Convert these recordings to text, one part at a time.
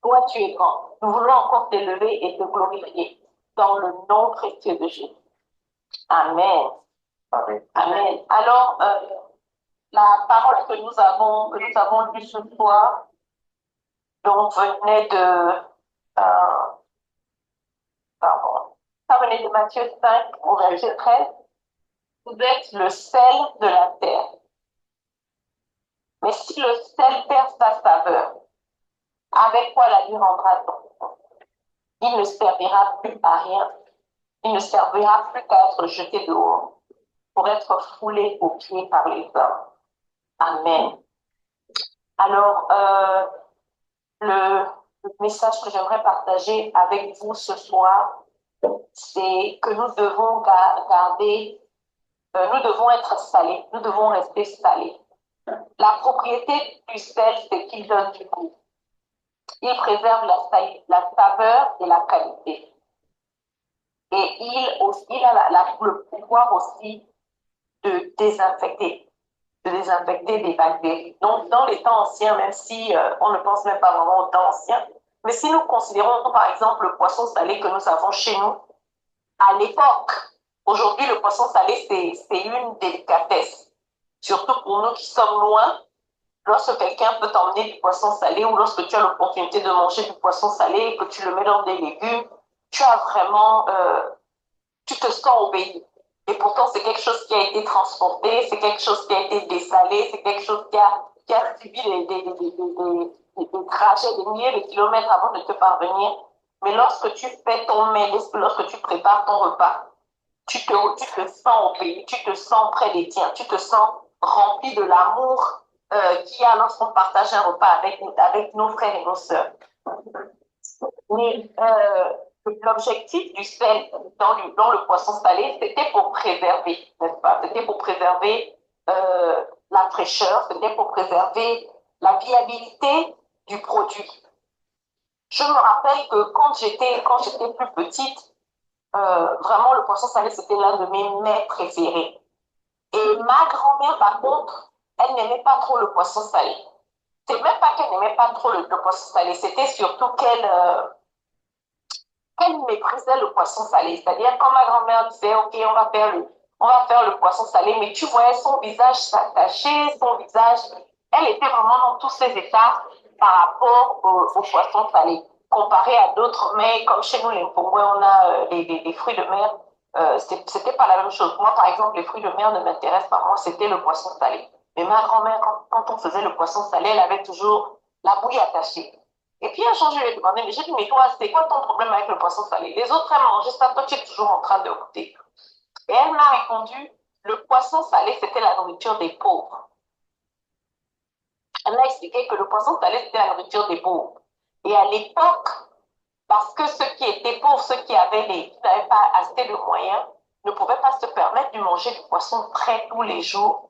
Toi, tu es grand. Nous voulons encore t'élever et te glorifier dans le nom précieux de Jésus. Amen. Amen. Amen. Alors, la parole que nous avons lue ce soir, donc venait de, pardon, ça venait de Matthieu 5 au verset 13. Vous êtes le sel de la terre. Mais si le sel perd sa saveur, avec quoi la lui rendra-t-on? Il ne servira plus à rien. Il ne servira plus qu'à être jeté dehors pour être foulé aux pieds par les hommes. Amen. Alors, le, le message que j'aimerais partager avec vous ce soir, c'est que nous devons garder, nous devons être salés, nous devons rester salés. La propriété du sel, c'est qu'il donne du goût. Il préserve la saveur et la qualité. Et il a le pouvoir aussi de désinfecter des bactéries. Donc, dans les temps anciens, même si on ne pense même pas vraiment aux temps anciens, mais si nous considérons par exemple le poisson salé que nous avons chez nous, à l'époque, aujourd'hui le poisson salé c'est une délicatesse, surtout pour nous qui sommes loin. Lorsque quelqu'un peut t'emmener du poisson salé ou lorsque tu as l'opportunité de manger du poisson salé et que tu le mets dans des légumes, tu as vraiment, tu te sens obéi. Et pourtant, c'est quelque chose qui a été transporté, c'est quelque chose qui a été dessalé, c'est quelque chose qui a subi des trajets, des milliers de kilomètres avant de te parvenir. Mais lorsque tu fais ton mets, lorsque tu prépares ton repas, tu te sens obéi, tu te sens près des tiens, tu te sens rempli de l'amour qu'il y a lorsqu'on partage un repas avec nos frères et nos sœurs. Mais l'objectif du sel dans le poisson salé, c'était pour préserver, n'est-ce pas? C'était pour préserver la fraîcheur, c'était pour préserver la viabilité du produit. Je me rappelle que quand j'étais plus petite, vraiment le poisson salé, c'était l'un de mes mets préférés. Et ma grand-mère, par contre, elle n'aimait pas trop le poisson salé. C'est même pas qu'elle n'aimait pas trop le poisson salé, c'était surtout qu'elle méprisait le poisson salé. C'est-à-dire, quand ma grand-mère disait, OK, on va faire le poisson salé, mais tu voyais son visage s'attacher, son visage, elle était vraiment dans tous ses états par rapport au poisson salé. Comparé à d'autres mets, comme chez nous, les Mpongwe, on a des fruits de mer, c'était pas la même chose. Moi, par exemple, les fruits de mer ne m'intéressent pas. Moi, c'était le poisson salé. Mais ma grand-mère, quand on faisait le poisson salé, elle avait toujours la bouille attachée. Et puis un jour, je lui ai demandé, mais j'ai dit, mais toi, c'est quoi ton problème avec le poisson salé? Les autres aiment manger ça, toi, tu es toujours en train de goûter. Et elle m'a répondu, le poisson salé, c'était la nourriture des pauvres. Elle m'a expliqué que le poisson salé, c'était la nourriture des pauvres. Et à l'époque, parce que ceux qui étaient pauvres, ceux qui n'avaient pas assez de moyens, ne pouvaient pas se permettre de manger du poisson frais tous les jours,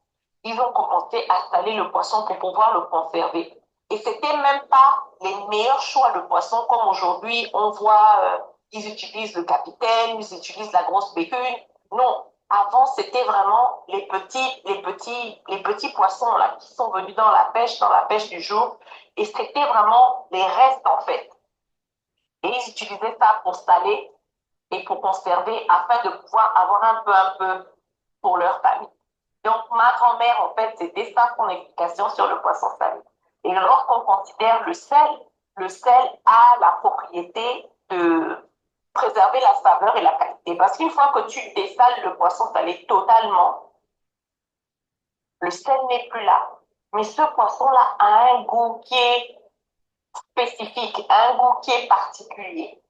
ils ont commencé à saler le poisson pour pouvoir le conserver. Et c'était même pas les meilleurs choix de poisson comme aujourd'hui, on voit, ils utilisent le capitaine, ils utilisent la grosse bécune. Non, avant, c'était vraiment les petits poissons là, qui sont venus dans la pêche du jour. Et c'était vraiment les restes, en fait. Et ils utilisaient ça pour saler et pour conserver afin de pouvoir avoir un peu pour leur famille. Donc, ma grand-mère, en fait, c'était ça son explication sur le poisson salé. Et lorsqu'on considère le sel a la propriété de préserver la saveur et la qualité. Parce qu'une fois que tu dessales le poisson salé totalement, le sel n'est plus là. Mais ce poisson-là a un goût qui est spécifique, un goût qui est particulier.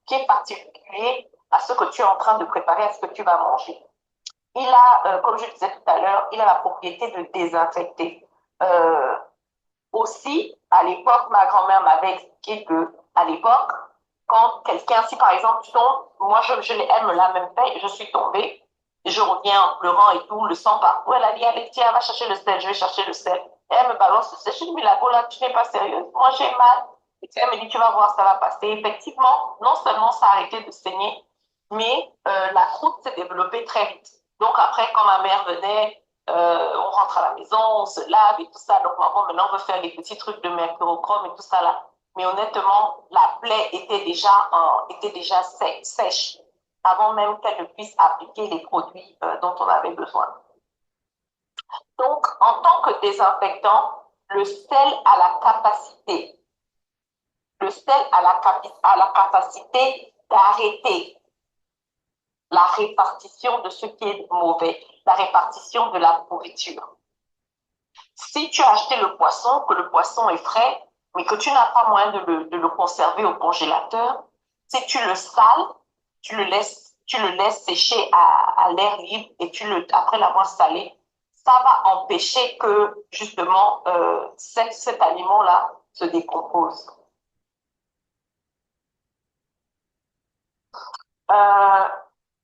Qui est particulier à ce que tu es en train de préparer, à ce que tu vas manger. Il a, comme je disais tout à l'heure, il a la propriété de désinfecter. Euh, Aussi, à l'époque, ma grand-mère m'avait expliqué que, à l'époque, quand quelqu'un, si par exemple tu tombes, moi elle me l'a même fait, je suis tombée, je reviens en pleurant et tout, le sang partout. Elle a dit, allez, tiens, va chercher le sel, je vais chercher le sel. Et elle me balance le sel. Je lui dis, mais la là, tu n'es pas sérieuse, moi j'ai mal. Et elle me dit, tu vas voir, ça va passer. Effectivement, non seulement ça a arrêté de saigner, mais la croûte s'est développée très vite. Donc après, quand ma mère venait, on rentre à la maison, on se lave et tout ça. Donc, maman, maintenant, on veut faire les petits trucs de mercurochrome et tout ça là. Mais honnêtement, la plaie était déjà sèche avant même qu'elle ne puisse appliquer les produits dont on avait besoin. Donc, en tant que désinfectant, le sel a la capacité, la capacité d'arrêter la répartition de ce qui est mauvais, la répartition de la pourriture. Si tu as acheté le poisson, que le poisson est frais, mais que tu n'as pas moyen de le conserver au congélateur, si tu le sales, tu le laisses sécher à l'air libre et après l'avoir salé, ça va empêcher que justement cet aliment-là se décompose.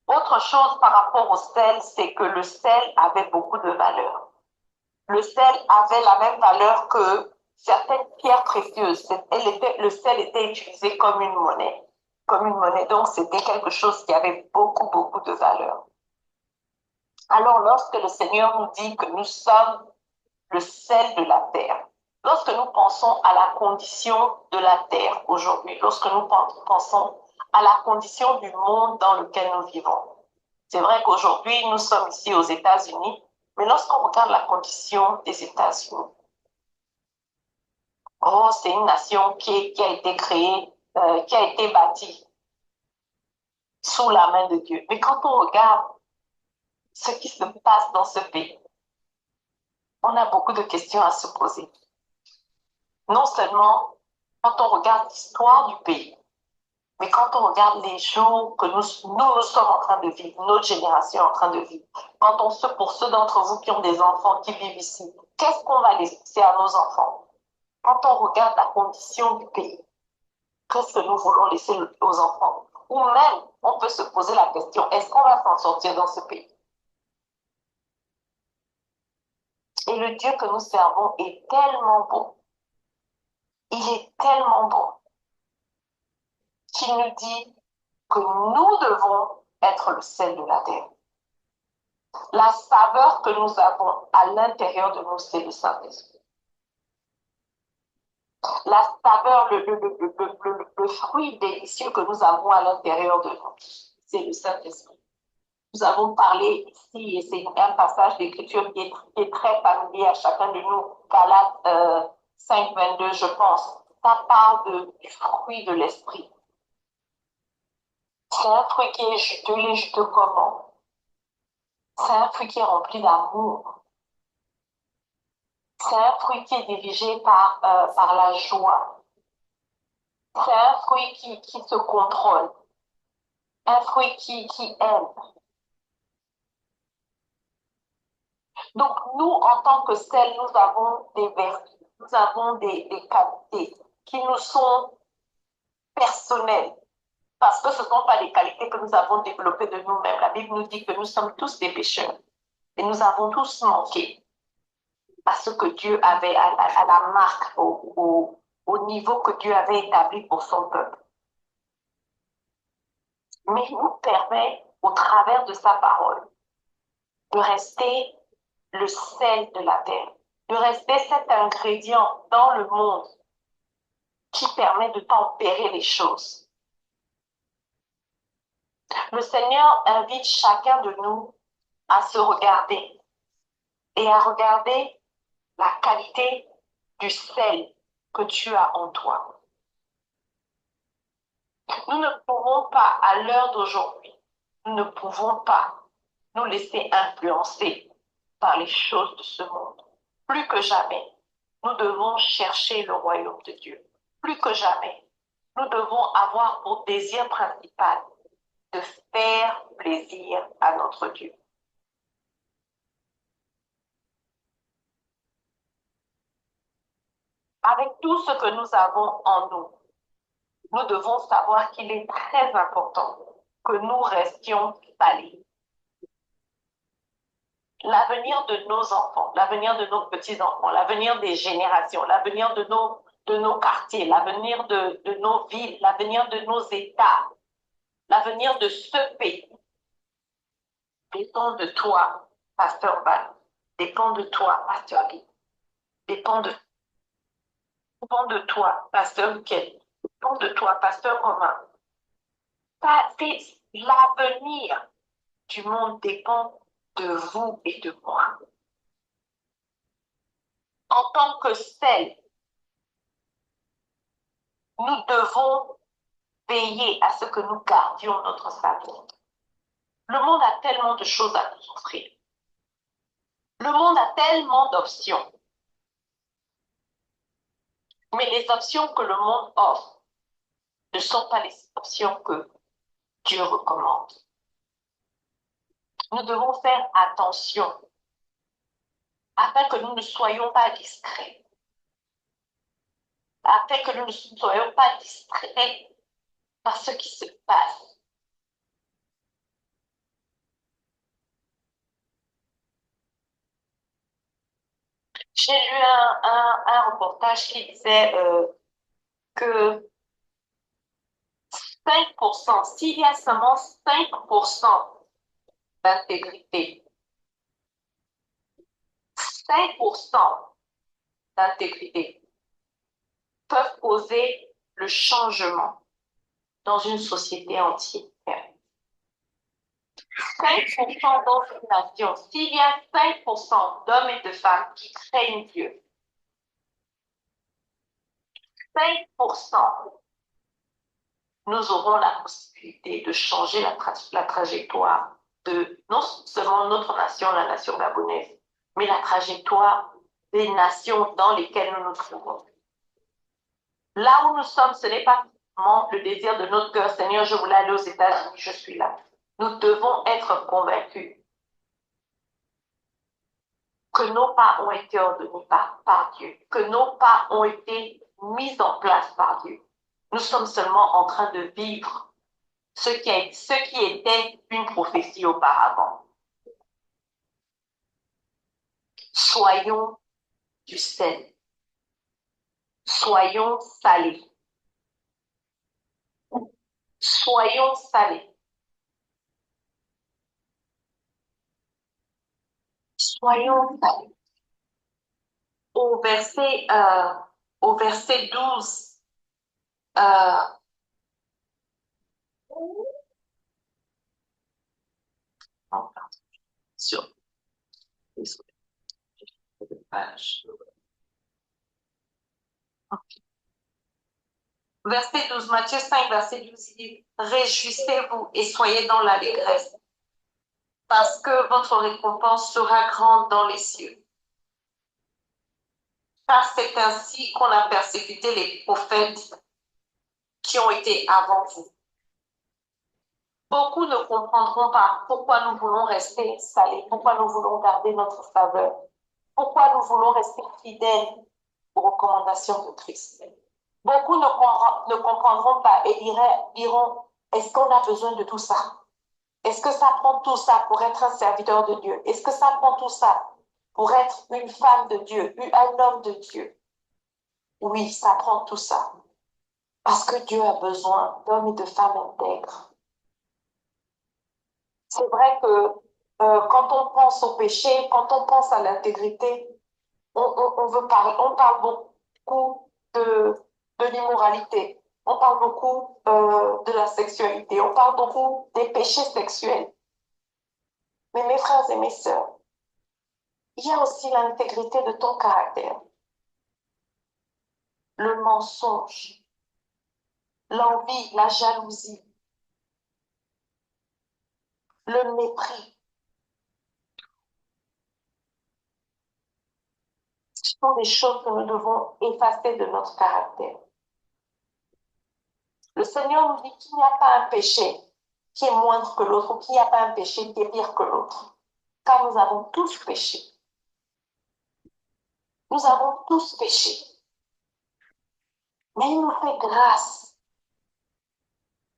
Autre chose par rapport au sel, c'est que le sel avait beaucoup de valeur. Le sel avait la même valeur que certaines pierres précieuses. Le sel était utilisé comme une monnaie. Comme une monnaie. Donc, c'était quelque chose qui avait beaucoup, beaucoup de valeur. Alors, lorsque le Seigneur nous dit que nous sommes le sel de la terre, lorsque nous pensons à la condition de la terre aujourd'hui, lorsque nous pensons à la condition du monde dans lequel nous vivons, c'est vrai qu'aujourd'hui, nous sommes ici aux États-Unis, mais lorsqu'on regarde la condition des États-Unis, oh, c'est une nation qui a été créée, qui a été bâtie sous la main de Dieu. Mais quand on regarde ce qui se passe dans ce pays, on a beaucoup de questions à se poser. Non seulement quand on regarde l'histoire du pays, mais quand on regarde les jours que nous sommes en train de vivre, notre génération est en train de vivre, pour ceux d'entre vous qui ont des enfants qui vivent ici, qu'est-ce qu'on va laisser à nos enfants? Quand on regarde la condition du pays, qu'est-ce que nous voulons laisser aux enfants? Ou même, on peut se poser la question, est-ce qu'on va s'en sortir dans ce pays? Et le Dieu que nous servons est tellement bon. Il est tellement bon qu'il nous dit que nous devons être le sel de la terre. La saveur que nous avons à l'intérieur de nous, c'est le Saint-Esprit. La saveur, le fruit délicieux que nous avons à l'intérieur de nous, c'est le Saint-Esprit. Nous avons parlé ici, et c'est un passage d'écriture qui est très familier à chacun de nous, Galates 5, 22, je pense. Ça parle du fruit de l'esprit. C'est un fruit qui est juteux, il est juteux comment? C'est un fruit qui est rempli d'amour. C'est un fruit qui est dirigé par la joie. C'est un fruit qui se contrôle. Un fruit qui aime. Donc, nous, en tant que sel, nous avons des vertus, nous avons des qualités qui nous sont personnelles. Parce que ce ne sont pas des qualités que nous avons développées de nous-mêmes. La Bible nous dit que nous sommes tous des pécheurs. Et nous avons tous manqué à ce que Dieu avait, à la marque, au niveau que Dieu avait établi pour son peuple. Mais il nous permet, au travers de sa parole, de rester le sel de la terre, de rester cet ingrédient dans le monde qui permet de tempérer les choses. Le Seigneur invite chacun de nous à se regarder et à regarder la qualité du sel que tu as en toi. Nous ne pouvons pas, à l'heure d'aujourd'hui, nous ne pouvons pas nous laisser influencer par les choses de ce monde. Plus que jamais, nous devons chercher le royaume de Dieu. Plus que jamais, nous devons avoir pour désir principal de faire plaisir à notre Dieu. Avec tout ce que nous avons en nous, nous devons savoir qu'il est très important que nous restions salés. L'avenir de nos enfants, l'avenir de nos petits-enfants, l'avenir des générations, l'avenir de nos quartiers, l'avenir de nos villes, l'avenir de nos États, l'avenir de ce pays dépend de toi, Pasteur Val. dépend de toi, Pasteur Guy. Dépend de toi, Pasteur Ken. Dépend de toi, Pasteur Romain. L'avenir du monde dépend de vous et de moi. En tant que celle, nous devons veiller à ce que nous gardions notre salut. Le monde a tellement de choses à nous offrir. Le monde a tellement d'options. Mais les options que le monde offre ne sont pas les options que Dieu recommande. Nous devons faire attention afin que nous ne soyons pas discrets. Afin que nous ne soyons pas distraits par ce qui se passe. J'ai lu un reportage qui disait que 5%, s'il y a seulement 5% d'intégrité, 5% d'intégrité peuvent causer le changement dans une société entière. 5% dans une nation, s'il y a 5% d'hommes et de femmes qui craignent Dieu, 5%, nous aurons la possibilité de changer la trajectoire de non seulement notre nation, la nation gabonaise, mais la trajectoire des nations dans lesquelles nous nous trouvons. Là où nous sommes, ce n'est pas seulement le désir de notre cœur. Seigneur, je voulais aller aux États-Unis, je suis là. Nous devons être convaincus que nos pas ont été ordonnés par Dieu, que nos pas ont été mis en place par Dieu. Nous sommes seulement en train de vivre ce qui était une prophétie auparavant. Soyons du sel. Soyons salés. Soyons salés. Soyons salés. Au verset 12, sur les pages. Verset 12, Matthieu 5, verset 12, il dit, réjouissez-vous et soyez dans l'allégresse, parce que votre récompense sera grande dans les cieux. Car c'est ainsi qu'on a persécuté les prophètes qui ont été avant vous. Beaucoup ne comprendront pas pourquoi nous voulons rester salés, pourquoi nous voulons garder notre faveur, pourquoi nous voulons rester fidèles aux recommandations de Christ. Beaucoup ne comprendront pas et diront, est-ce qu'on a besoin de tout ça? Est-ce que ça prend tout ça pour être un serviteur de Dieu? Est-ce que ça prend tout ça pour être une femme de Dieu, un homme de Dieu? Oui, ça prend tout ça. Parce que Dieu a besoin d'hommes et de femmes intègres. C'est vrai que quand on pense au péché, quand on pense à l'intégrité, on parle beaucoup de l'immoralité. On parle beaucoup de la sexualité. On parle beaucoup des péchés sexuels. Mais mes frères et mes sœurs, il y a aussi l'intégrité de ton caractère. Le mensonge, l'envie, la jalousie, le mépris. Ce sont des choses que nous devons effacer de notre caractère. Le Seigneur nous dit qu'il n'y a pas un péché qui est moindre que l'autre, ou qu'il n'y a pas un péché qui est pire que l'autre. Car nous avons tous péché. Nous avons tous péché. Mais il nous fait grâce.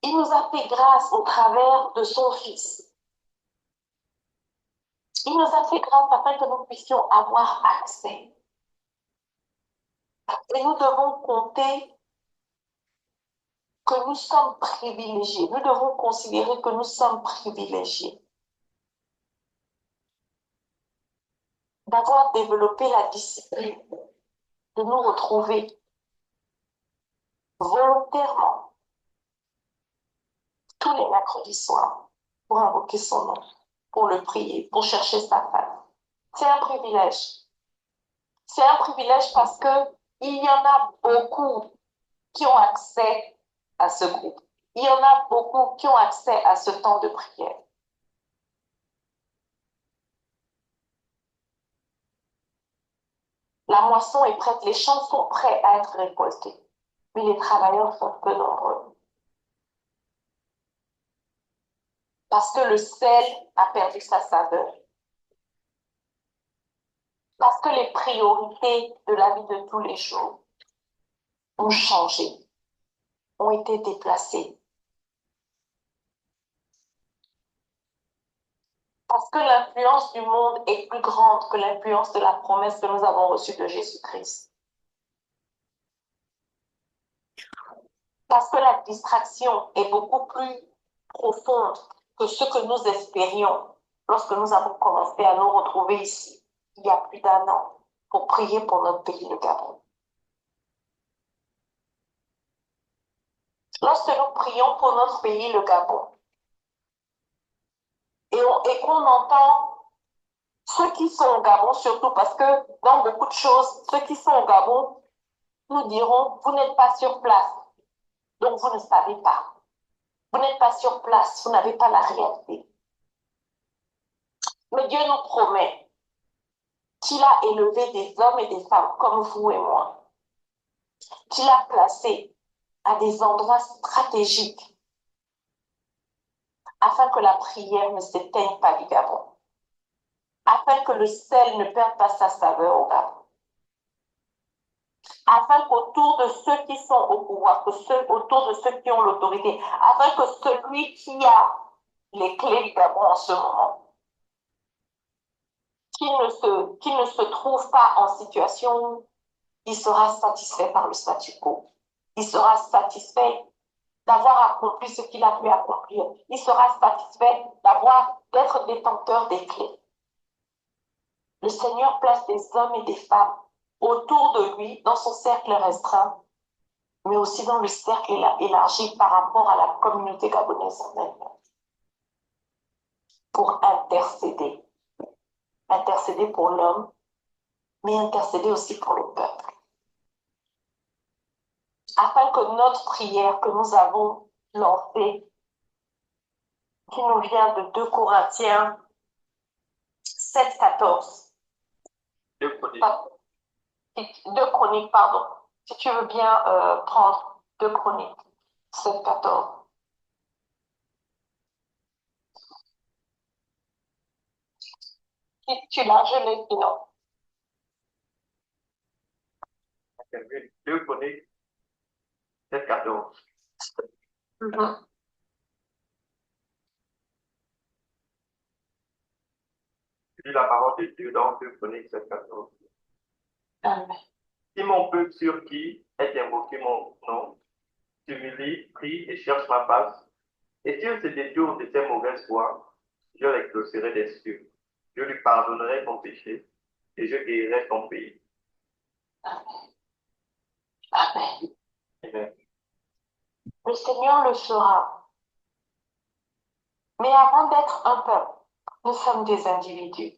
Il nous a fait grâce au travers de son Fils. Il nous a fait grâce afin que nous puissions avoir accès. Et nous devons compter que nous sommes privilégiés. Nous devons considérer que nous sommes privilégiés. d'avoir développé la discipline, de nous retrouver volontairement tous les mercredis soirs pour invoquer son nom, pour le prier, pour chercher sa face. C'est un privilège. C'est un privilège parce que il y en a beaucoup qui ont accès à ce groupe. Il y en a beaucoup qui ont accès à ce temps de prière. La moisson est prête, les champs sont prêts à être récoltés, mais les travailleurs sont peu nombreux. Parce que le sel a perdu sa saveur. Parce que les priorités de la vie de tous les jours ont changé, ont été déplacées. Parce que l'influence du monde est plus grande que l'influence de la promesse que nous avons reçue de Jésus-Christ. Parce que la distraction est beaucoup plus profonde que ce que nous espérions lorsque nous avons commencé à nous retrouver ici, il y a plus d'1 an, pour prier pour notre pays, le Gabon. Lorsque nous prions pour notre pays, le Gabon, et qu'on entend ceux qui sont au Gabon, surtout parce que dans beaucoup de choses, ceux qui sont au Gabon nous diront, vous n'êtes pas sur place, donc vous ne savez pas. Vous n'êtes pas sur place, vous n'avez pas la réalité. Mais Dieu nous promet qu'il a élevé des hommes et des femmes comme vous et moi, qu'il a placés à des endroits stratégiques afin que la prière ne s'éteigne pas du Gabon, afin que le sel ne perde pas sa saveur au Gabon, afin qu'autour de ceux qui sont au pouvoir, autour de ceux qui ont l'autorité, afin que celui qui a les clés du Gabon en ce moment, qu'il ne se trouve pas en situation où il sera satisfait par le statu quo. Il sera satisfait d'avoir accompli ce qu'il a pu accomplir. Il sera satisfait d'être détenteur des clés. Le Seigneur place des hommes et des femmes autour de lui, dans son cercle restreint, mais aussi dans le cercle élargi par rapport à la communauté gabonaise en elle-même, pour intercéder. Intercéder pour l'homme, mais intercéder aussi pour le peuple. Afin que notre prière que nous avons lancée, qui nous vient de 2 Corinthiens 7, 14. 2 Chroniques, pardon. Si tu veux bien prendre 2 Chroniques 7, 14. Si tu l'as, je l'ai, sinon. 2 Chroniques 7, 14. Je lis la parole de Dieu dans 2 Chroniques 7, 14. Amen. Si mon peuple sur qui est invoqué mon nom s'humilie, prie et cherche ma face, et s'il se détourne de ses mauvaises voies, je l'exaucerai des cieux. Je lui pardonnerai son péché et je guérirai son pays. Amen. Amen. Amen. Le Seigneur le fera. Mais avant d'être un peuple, nous sommes des individus.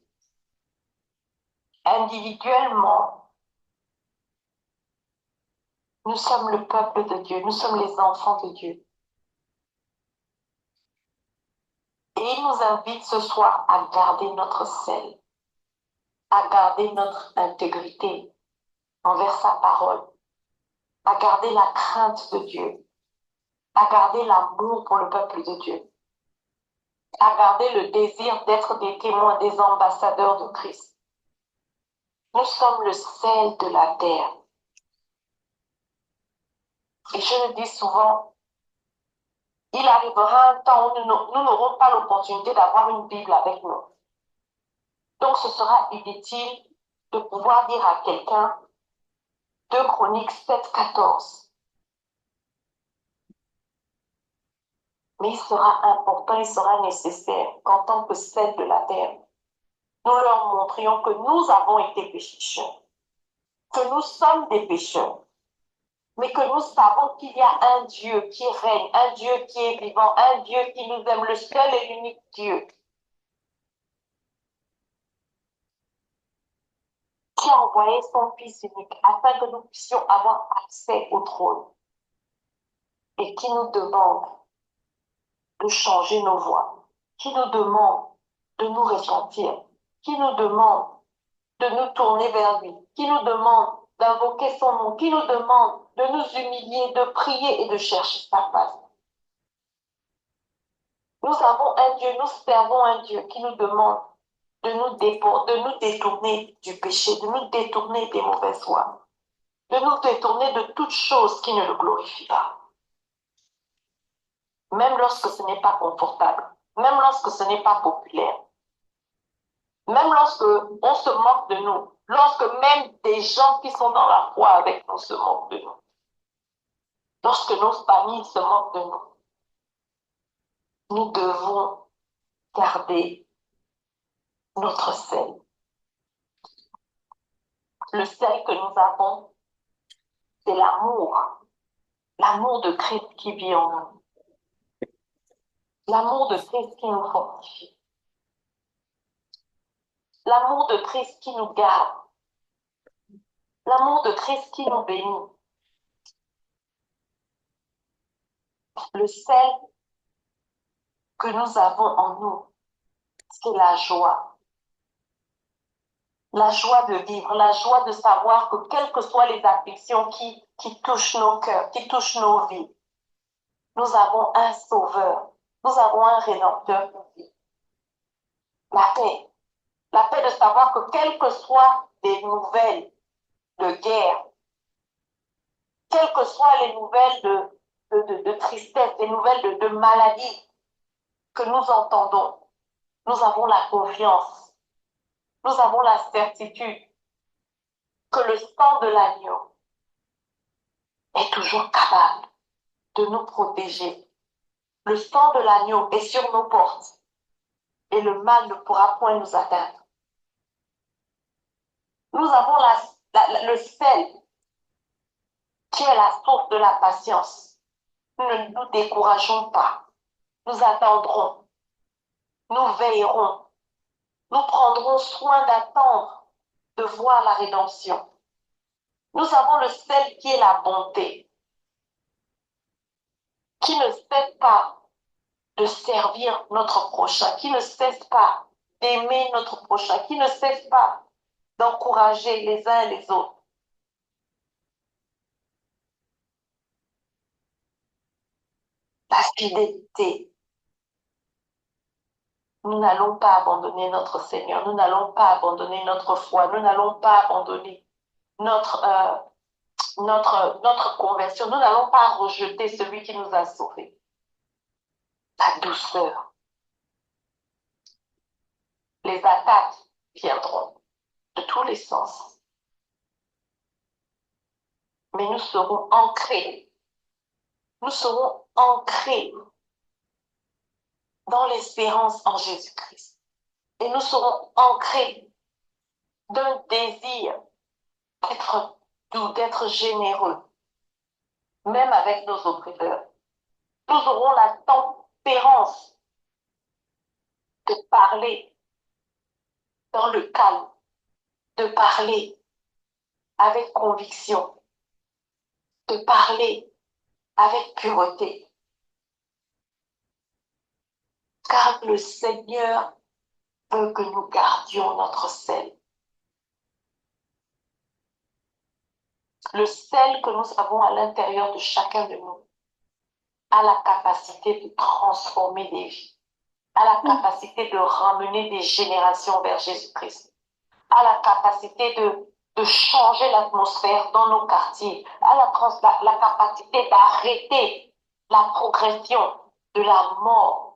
Individuellement, nous sommes le peuple de Dieu, nous sommes les enfants de Dieu. Et il nous invite ce soir à garder notre sel, à garder notre intégrité envers sa parole, à garder la crainte de Dieu, à garder l'amour pour le peuple de Dieu, à garder le désir d'être des témoins, des ambassadeurs de Christ. Nous sommes le sel de la terre. Et je le dis souvent, il arrivera un temps où nous n'aurons pas l'opportunité d'avoir une Bible avec nous. Donc ce sera inutile de pouvoir dire à quelqu'un 2 Chroniques 7, 14. Mais il sera important, il sera nécessaire qu'en tant que sel de la terre, nous leur montrions que nous avons été pécheurs, que nous sommes des pécheurs, mais que nous savons qu'il y a un Dieu qui règne, un Dieu qui est vivant, un Dieu qui nous aime, le seul et l'unique Dieu, qui a envoyé son Fils unique afin que nous puissions avoir accès au trône et qui nous demande de changer nos voies, qui nous demande de nous repentir, qui nous demande de nous tourner vers lui, qui nous demande d'invoquer son nom, qui nous demande de nous humilier, de prier et de chercher sa face. Nous avons un Dieu, nous servons un Dieu qui nous demande de nous détourner du péché, de nous détourner des mauvaises voies, de nous détourner de toute chose qui ne le glorifie pas. Même lorsque ce n'est pas confortable, même lorsque ce n'est pas populaire, même lorsque on se moque de nous, lorsque même des gens qui sont dans la foi avec nous se moquent de nous, lorsque nos familles se moquent de nous, nous devons garder notre sel. Le sel que nous avons, c'est l'amour. L'amour de Christ qui vit en nous. L'amour de Christ qui nous fortifie. L'amour de Christ qui nous garde. L'amour de Christ qui nous bénit. Le sel que nous avons en nous, c'est la joie. La joie de vivre, la joie de savoir que quelles que soient les afflictions qui touchent nos cœurs, qui touchent nos vies, nous avons un sauveur, nous avons un rédempteur qui vit. La paix de savoir que quelles que soient les nouvelles de guerre, quelles que soient les nouvelles de tristesse, les nouvelles de maladie que nous entendons, nous avons la confiance, nous avons la certitude que le sang de l'agneau est toujours capable de nous protéger. Le sang de l'agneau est sur nos portes et le mal ne pourra point nous atteindre. Nous avons le sel qui est la source de la patience. Nous ne nous décourageons pas. Nous attendrons. Nous veillerons. Nous prendrons soin d'attendre, de voir la rédemption. Nous avons le sel qui est la bonté, qui ne cesse pas de servir notre prochain, qui ne cesse pas d'aimer notre prochain, qui ne cesse pas d'encourager les uns et les autres. La fidélité. Nous n'allons pas abandonner notre Seigneur, nous n'allons pas abandonner notre foi, nous n'allons pas abandonner notre conversion, nous n'allons pas rejeter celui qui nous a sauvés. La douceur. Les attaques viendront de tous les sens. Mais nous serons ancrés. Nous serons ancrés dans l'espérance en Jésus-Christ. Et nous serons ancrés d'un désir d'être doux, d'être généreux, même avec nos oppresseurs. Nous aurons la tempérance de parler dans le calme, de parler avec conviction, de parler avec pureté. Car le Seigneur veut que nous gardions notre sel. Le sel que nous avons à l'intérieur de chacun de nous a la capacité de transformer des vies, a la capacité de ramener des générations vers Jésus-Christ, a la capacité de changer l'atmosphère dans nos quartiers, a la capacité d'arrêter la progression de la mort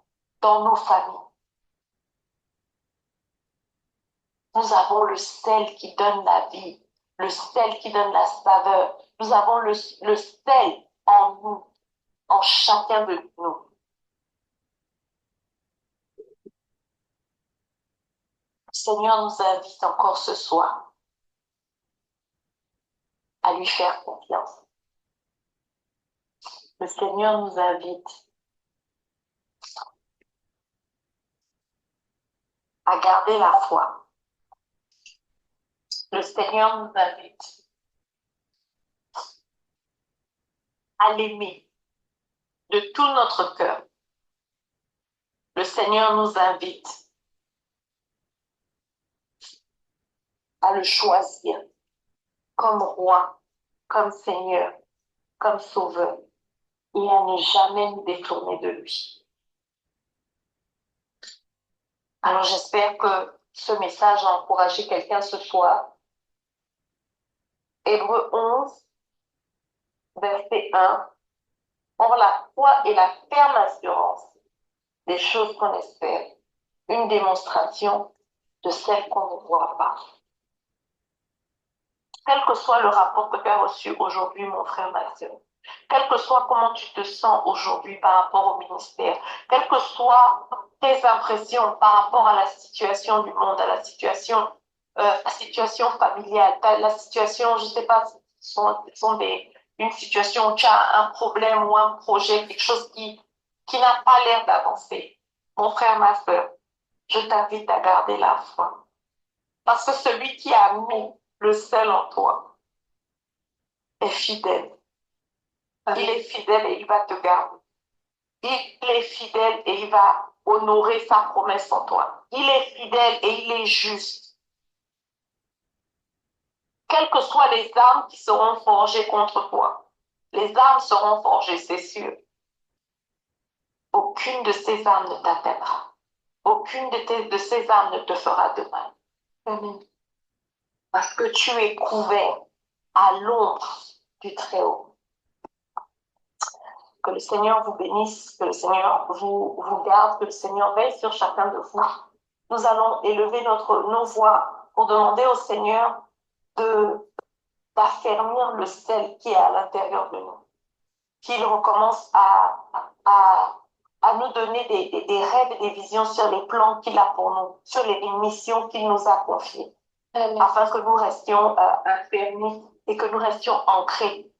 dans nos familles. Nous avons le sel qui donne la vie, le sel qui donne la saveur. Nous avons le sel en nous, en chacun de nous. Seigneur nous invite encore ce soir à lui faire confiance. Le Seigneur nous invite à garder la foi. Le Seigneur nous invite à l'aimer de tout notre cœur. Le Seigneur nous invite à le choisir comme roi, comme Seigneur, comme sauveur et à ne jamais nous détourner de lui. Alors j'espère que ce message a encouragé quelqu'un ce soir. Hébreux 11, verset 1. Or la foi est la ferme assurance des choses qu'on espère, une démonstration de celles qu'on ne voit pas. Quel que soit le rapport que tu as reçu aujourd'hui, mon frère, ma soeur, quel que soit comment tu te sens aujourd'hui par rapport au ministère, quelles que soient tes impressions par rapport à la situation du monde, à la situation familiale, la situation, je ne sais pas, une situation où tu as un problème ou un projet, quelque chose qui n'a pas l'air d'avancer. Mon frère, ma soeur, je t'invite à garder la foi. Parce que celui qui a mis le sel en toi est fidèle. Il est fidèle et il va te garder. Il est fidèle et il va honorer sa promesse en toi. Il est fidèle et il est juste. Quelles que soient les armes qui seront forgées contre toi, les armes seront forgées, c'est sûr. Aucune de ces armes ne t'atteindra. Aucune de ces armes ne te fera de mal. Amen. Parce que tu es couvert à l'ombre du Très-Haut. Que le Seigneur vous bénisse, que le Seigneur vous garde, que le Seigneur veille sur chacun de vous. Nous allons élever nos voix pour demander au Seigneur d'affermir le sel qui est à l'intérieur de nous. Qu'il recommence à nous donner des rêves et des visions sur les plans qu'il a pour nous, sur les missions qu'il nous a confiées, afin que nous restions affermis et que nous restions ancrés